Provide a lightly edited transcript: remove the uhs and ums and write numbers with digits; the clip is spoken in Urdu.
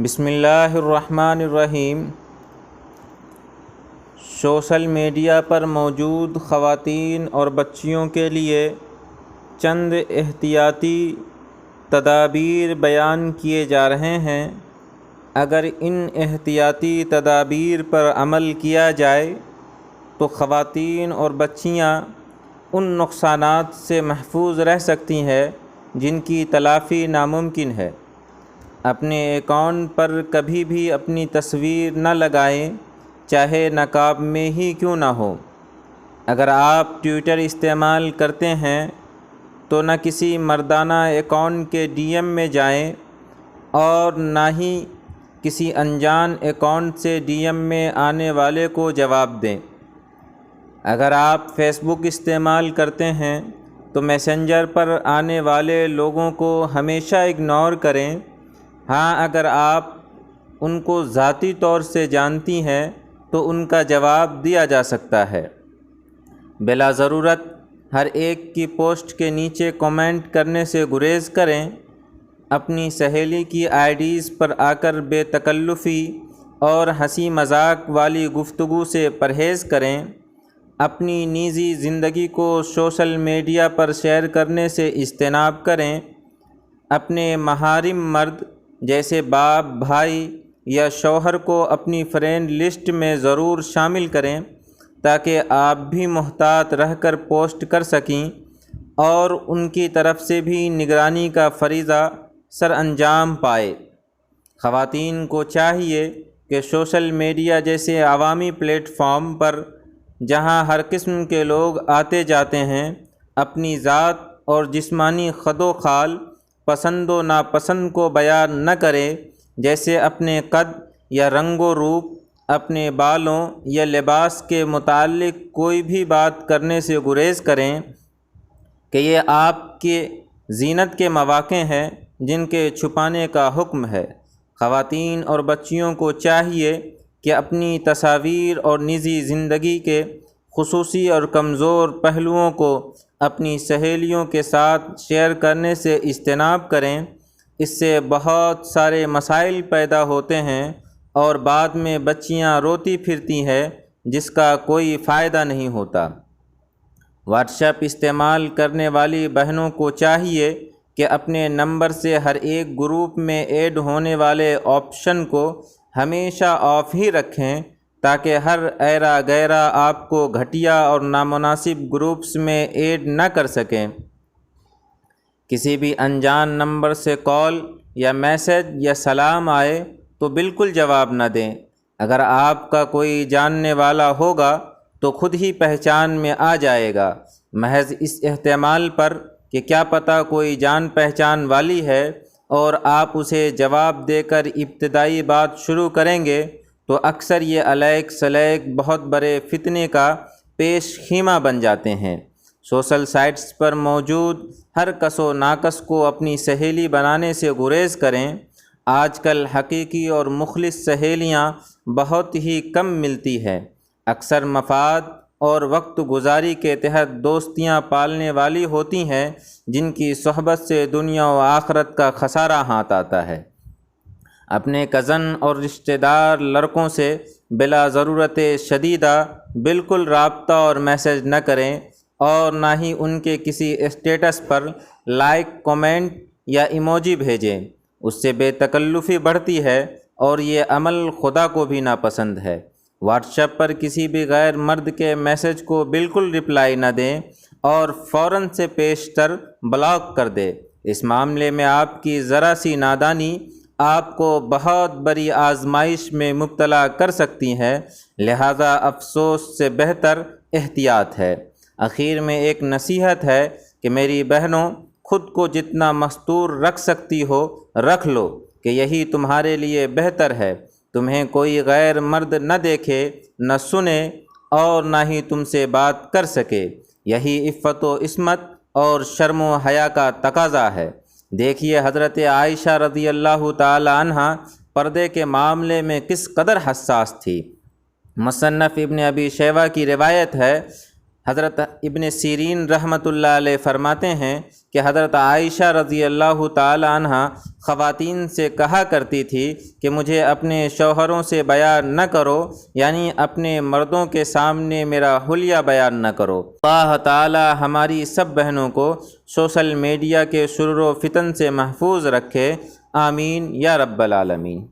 بسم اللہ الرحمن الرحیم۔ سوشل میڈیا پر موجود خواتین اور بچیوں کے لیے چند احتیاطی تدابیر بیان کیے جا رہے ہیں۔ اگر ان احتیاطی تدابیر پر عمل کیا جائے تو خواتین اور بچیاں ان نقصانات سے محفوظ رہ سکتی ہیں جن کی تلافی ناممکن ہے۔ اپنے اکاؤنٹ پر کبھی بھی اپنی تصویر نہ لگائیں، چاہے نقاب میں ہی کیوں نہ ہو۔ اگر آپ ٹویٹر استعمال کرتے ہیں تو نہ کسی مردانہ اکاؤنٹ کے ڈی ایم میں جائیں اور نہ ہی کسی انجان اکاؤنٹ سے ڈی ایم میں آنے والے کو جواب دیں۔ اگر آپ فیس بک استعمال کرتے ہیں تو میسنجر پر آنے والے لوگوں کو ہمیشہ اگنور کریں۔ ہاں، اگر آپ ان کو ذاتی طور سے جانتی ہیں تو ان کا جواب دیا جا سکتا ہے۔ بلا ضرورت ہر ایک کی پوسٹ کے نیچے کامنٹ کرنے سے گریز کریں۔ اپنی سہیلی کی آئی ڈیز پر آ کر بے تکلفی اور ہنسی مذاق والی گفتگو سے پرہیز کریں۔ اپنی نجی زندگی کو سوشل میڈیا پر شیئر کرنے سے اجتناب کریں۔ اپنے محارم مرد جیسے باپ، بھائی یا شوہر کو اپنی فرینڈ لسٹ میں ضرور شامل کریں تاکہ آپ بھی محتاط رہ کر پوسٹ کر سکیں اور ان کی طرف سے بھی نگرانی کا فریضہ سر انجام پائے۔ خواتین کو چاہیے کہ سوشل میڈیا جیسے عوامی پلیٹ فارم پر جہاں ہر قسم کے لوگ آتے جاتے ہیں، اپنی ذات اور جسمانی خد و خال، پسند و ناپسند کو بیان نہ کریں، جیسے اپنے قد یا رنگ و روپ، اپنے بالوں یا لباس کے متعلق کوئی بھی بات کرنے سے گریز کریں کہ یہ آپ کے زینت کے مواقع ہیں جن کے چھپانے کا حکم ہے۔ خواتین اور بچیوں کو چاہیے کہ اپنی تصاویر اور نجی زندگی کے خصوصی اور کمزور پہلوؤں کو اپنی سہیلیوں کے ساتھ شیئر کرنے سے اجتناب کریں۔ اس سے بہت سارے مسائل پیدا ہوتے ہیں اور بعد میں بچیاں روتی پھرتی ہیں جس کا کوئی فائدہ نہیں ہوتا۔ واٹس ایپ استعمال کرنے والی بہنوں کو چاہیے کہ اپنے نمبر سے ہر ایک گروپ میں ایڈ ہونے والے آپشن کو ہمیشہ آف ہی رکھیں تاکہ ہر ایرا غیرہ آپ کو گھٹیا اور نامناسب گروپس میں ایڈ نہ کر سکیں۔ کسی بھی انجان نمبر سے کال یا میسج یا سلام آئے تو بالکل جواب نہ دیں۔ اگر آپ کا کوئی جاننے والا ہوگا تو خود ہی پہچان میں آ جائے گا، محض اس احتمال پر کہ کیا پتہ کوئی جان پہچان والی ہے اور آپ اسے جواب دے کر ابتدائی بات شروع کریں گے تو اکثر یہ الیک سلیک بہت بڑے فتنے کا پیش خیمہ بن جاتے ہیں۔ سوشل سائٹس پر موجود ہر کس و ناقص کو اپنی سہیلی بنانے سے گریز کریں۔ آج کل حقیقی اور مخلص سہیلیاں بہت ہی کم ملتی ہیں۔ اکثر مفاد اور وقت گزاری کے تحت دوستیاں پالنے والی ہوتی ہیں جن کی صحبت سے دنیا و آخرت کا خسارہ ہاتھ آتا ہے۔ اپنے کزن اور رشتہ دار لڑکوں سے بلا ضرورت شدیدہ بالکل رابطہ اور میسج نہ کریں اور نہ ہی ان کے کسی اسٹیٹس پر لائک، کامنٹ یا ایموجی بھیجیں۔ اس سے بے تکلفی بڑھتی ہے اور یہ عمل خدا کو بھی ناپسند ہے۔ واٹس ایپ پر کسی بھی غیر مرد کے میسج کو بالکل رپلائی نہ دیں اور فوراً سے پیشتر بلاک کر دیں۔ اس معاملے میں آپ کی ذرا سی نادانی آپ کو بہت بڑی آزمائش میں مبتلا کر سکتی ہے، لہذا افسوس سے بہتر احتیاط ہے۔ آخر میں ایک نصیحت ہے کہ میری بہنوں، خود کو جتنا مستور رکھ سکتی ہو رکھ لو کہ یہی تمہارے لیے بہتر ہے۔ تمہیں کوئی غیر مرد نہ دیکھے، نہ سنے اور نہ ہی تم سے بات کر سکے۔ یہی عفت و عصمت اور شرم و حیا کا تقاضا ہے۔ دیکھیے حضرت عائشہ رضی اللہ تعالی عنہ پردے کے معاملے میں کس قدر حساس تھی۔ مصنف ابن ابی شیبہ کی روایت ہے، حضرت ابن سیرین رحمۃ اللہ علیہ فرماتے ہیں کہ حضرت عائشہ رضی اللہ تعالی عنہ خواتین سے کہا کرتی تھی کہ مجھے اپنے شوہروں سے بیان نہ کرو، یعنی اپنے مردوں کے سامنے میرا حلیہ بیان نہ کرو۔ اللہ تعالی ہماری سب بہنوں کو سوشل میڈیا کے شرور و فتن سے محفوظ رکھے، آمین یا رب العالمین۔